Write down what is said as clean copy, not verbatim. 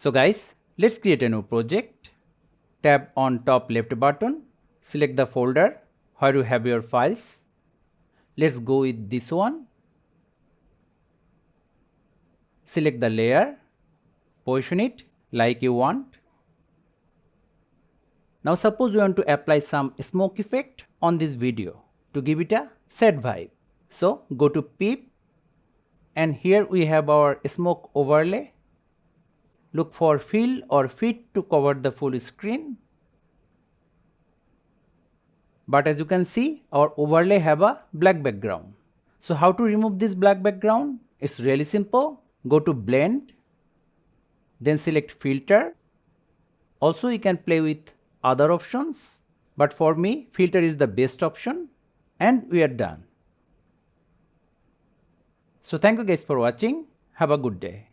So guys, let's create a new project. Tap on top left button, select the folder where you have your files. Let's go with this one. Select the layer, position it like you want. Now suppose you want to apply some smoke effect on this video to give it a sad vibe. So go to Pip and here we have our smoke overlay. Look for fill or fit to cover the full screen. But as you can see, our overlay have a black background. So how to remove this black background? It's really simple. Go to blend, then select filter. Also you can play with other options, but for me filter is the best option, and we are done. So thank you guys for watching. Have a good day.